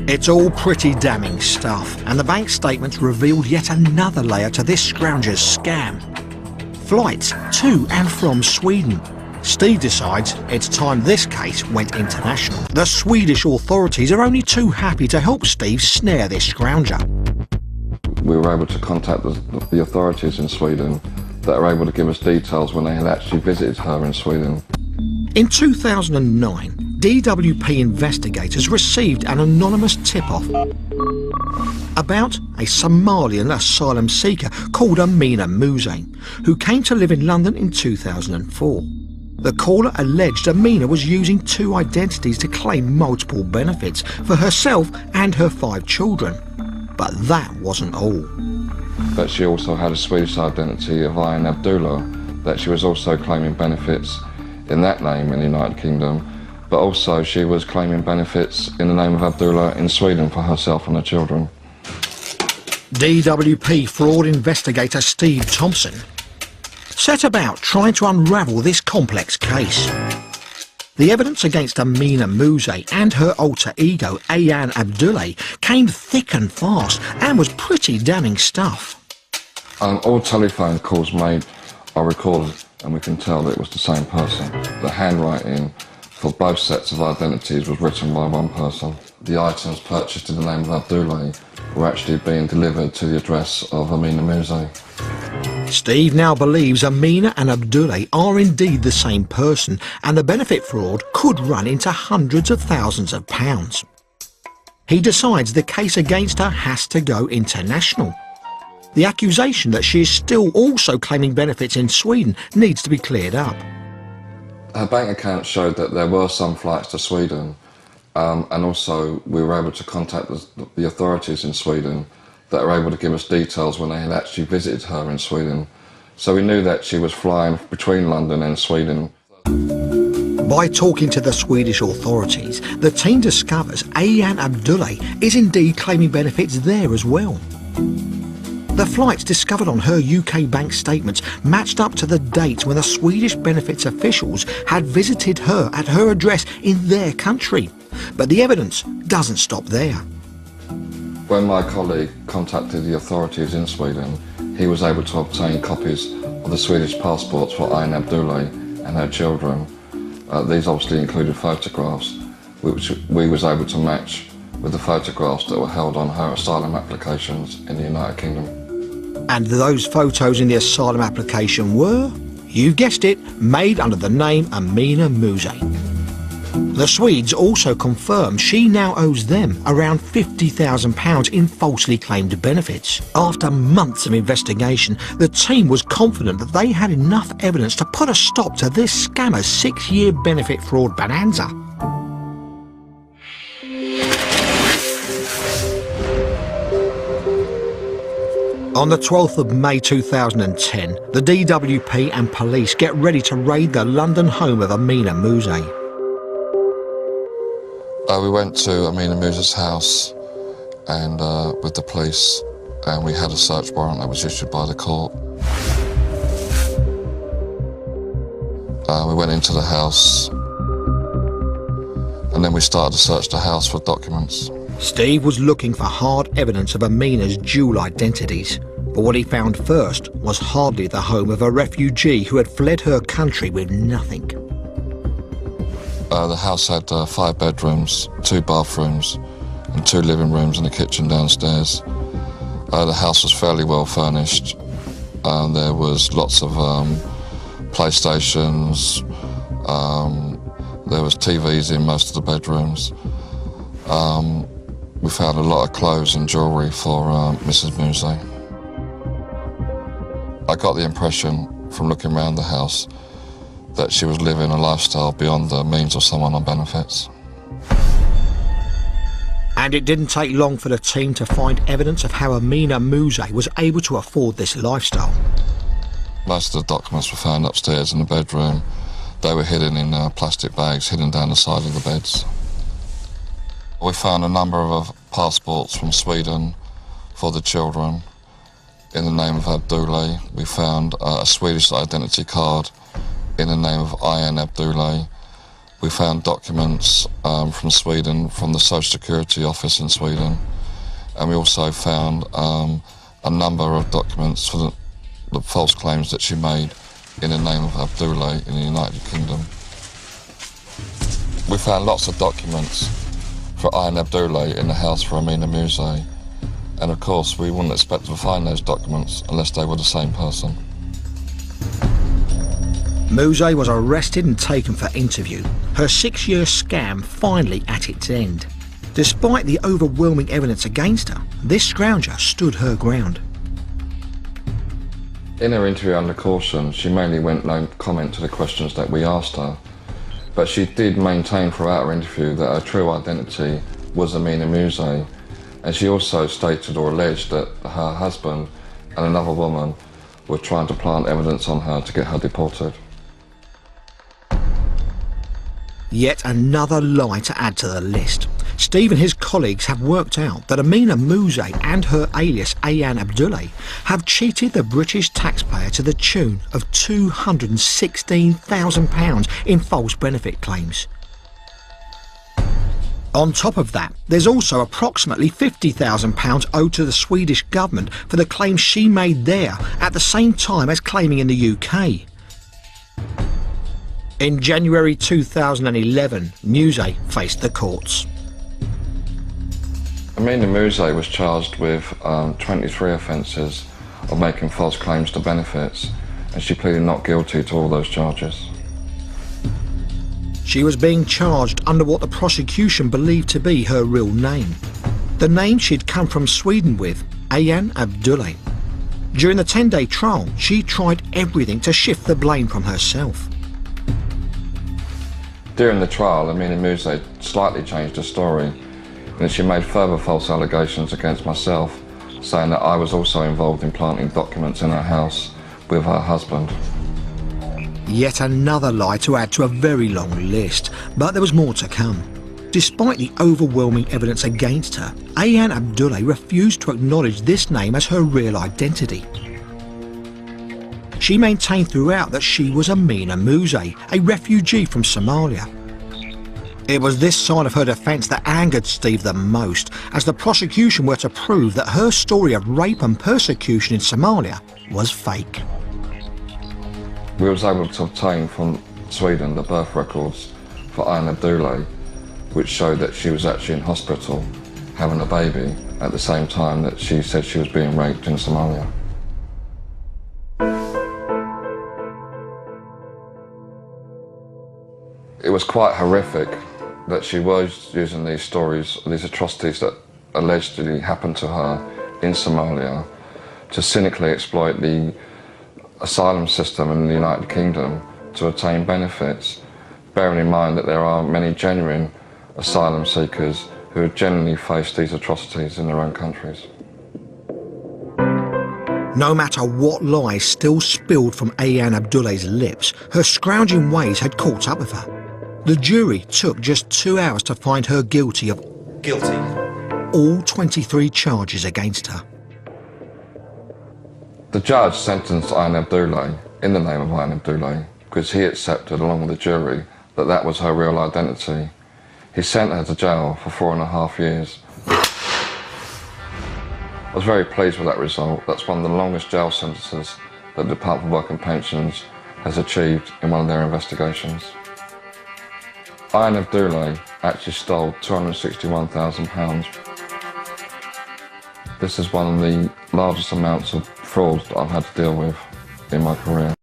It's all pretty damning stuff, and the bank statements revealed yet another layer to this scrounger's scam. Flights to and from Sweden. Steve decides it's time this case went international. The Swedish authorities are only too happy to help Steve snare this scrounger. We were able to contact the authorities in Sweden that are able to give us details when they had actually visited her in Sweden. In 2009, DWP investigators received an anonymous tip-off about a Somalian asylum seeker called Amina Muse, who came to live in London in 2004. The caller alleged Amina was using two identities to claim multiple benefits for herself and her 5 children. But that wasn't all. But she also had a Swedish identity of Ayaan Abdullah, that she was also claiming benefits in that name in the United Kingdom, but also she was claiming benefits in the name of Abdullah in Sweden for herself and her children. DWP fraud investigator Steve Thompson set about trying to unravel this complex case. The evidence against Amina Muse and her alter ego Ayaan Abdullah came thick and fast and was pretty damning stuff. All telephone calls made are recorded, and we can tell that it was the same person. The handwriting for both sets of identities was written by one person. The items purchased in the name of Abdullah were actually being delivered to the address of Amina Muse. Steve now believes Amina and Abdullah are indeed the same person, and the benefit fraud could run into hundreds of thousands of pounds. He decides the case against her has to go international. The accusation that she is still also claiming benefits in Sweden needs to be cleared up. Her bank account showed that there were some flights to Sweden, and also we were able to contact the authorities in Sweden that are able to give us details when they had actually visited her in Sweden. So we knew that she was flying between London and Sweden. By talking to the Swedish authorities, the team discovers Ayaan Abdullah is indeed claiming benefits there as well. The flights discovered on her UK bank statements matched up to the dates when the Swedish benefits officials had visited her at her address in their country. But the evidence doesn't stop there. When my colleague contacted the authorities in Sweden, he was able to obtain copies of the Swedish passports for Ayaan Abdullah and her children. These obviously included photographs, which we was able to match with the photographs that were held on her asylum applications in the United Kingdom. And those photos in the asylum application were, you guessed it, made under the name Amina Muse. The Swedes also confirm she now owes them around £50,000 in falsely claimed benefits. After months of investigation, the team was confident that they had enough evidence to put a stop to this scammer's 6-year benefit fraud bonanza. On the 12th of May 2010, the DWP and police get ready to raid the London home of Amina Muse. We went to Amina Muse's house and with the police, and we had a search warrant that was issued by the court. We went into the house and then we started to search the house for documents. Steve was looking for hard evidence of Amina's dual identities, but what he found first was hardly the home of a refugee who had fled her country with nothing. The house had 5 bedrooms, 2 bathrooms and 2 living rooms and a kitchen downstairs. The house was fairly well furnished. There was lots of PlayStations, there was TVs in most of the bedrooms. We found a lot of clothes and jewellery for Mrs. Muse. I got the impression from looking around the house that she was living a lifestyle beyond the means of someone on benefits. And it didn't take long for the team to find evidence of how Amina Muse was able to afford this lifestyle. Most of the documents were found upstairs in the bedroom. They were hidden in plastic bags, hidden down the side of the beds. We found a number of passports from Sweden for the children in the name of Abdullah. We found a Swedish identity card in the name of Ayaan Abdullah. We found documents from Sweden, from the Social Security office in Sweden, and we also found a number of documents for the false claims that she made in the name of Abdullah in the United Kingdom. We found lots of documents for Ayan Abdullah in the house for Amina Muse, and of course we wouldn't expect to find those documents unless they were the same person. Muse was arrested and taken for interview, her 6-year scam finally at its end. Despite the overwhelming evidence against her, this scrounger stood her ground. In her interview under caution, she mainly went no comment to the questions that we asked her, but she did maintain throughout her interview that her true identity was Amina Muse, and she also stated or alleged that her husband and another woman were trying to plant evidence on her to get her deported. Yet another lie to add to the list. Steve and his colleagues have worked out that Amina Muse and her alias Ayan Abdullah have cheated the British taxpayer to the tune of £216,000 in false benefit claims. On top of that, there's also approximately £50,000 owed to the Swedish government for the claims she made there at the same time as claiming in the UK. In January 2011, Muse faced the courts. Amina Muse was charged with 23 offences of making false claims to benefits, and she pleaded not guilty to all those charges. She was being charged under what the prosecution believed to be her real name, the name she'd come from Sweden with, Ayan Abdullah. During the 10-day trial, she tried everything to shift the blame from herself. During the trial, Amina Muse slightly changed her story, and she made further false allegations against myself, saying that I was also involved in planting documents in her house with her husband. Yet another lie to add to a very long list, but there was more to come. Despite the overwhelming evidence against her, Ayan Abdullah refused to acknowledge this name as her real identity. She maintained throughout that she was Amina Muse, a refugee from Somalia. It was this side of her defence that angered Steve the most, as the prosecution were to prove that her story of rape and persecution in Somalia was fake. We was able to obtain from Sweden the birth records for Ayan Abdullah, which showed that she was actually in hospital having a baby at the same time that she said she was being raped in Somalia. It was quite horrific that she was using these stories, these atrocities that allegedly happened to her in Somalia, to cynically exploit the asylum system in the United Kingdom to obtain benefits, bearing in mind that there are many genuine asylum seekers who have genuinely faced these atrocities in their own countries. No matter what lies still spilled from Ayan Abdullah's lips, her scrounging ways had caught up with her. The jury took just 2 hours to find her guilty of all 23 charges against her. The judge sentenced Ayan Abdullah in the name of Ayan Abdullah because he accepted, along with the jury, that that was her real identity. He sent her to jail for 4.5 years. I was very pleased with that result. That's one of the longest jail sentences that the Department for Work and Pensions has achieved in one of their investigations. Ayan Abdullah actually stole £261,000. This is one of the largest amounts of fraud that I've had to deal with in my career.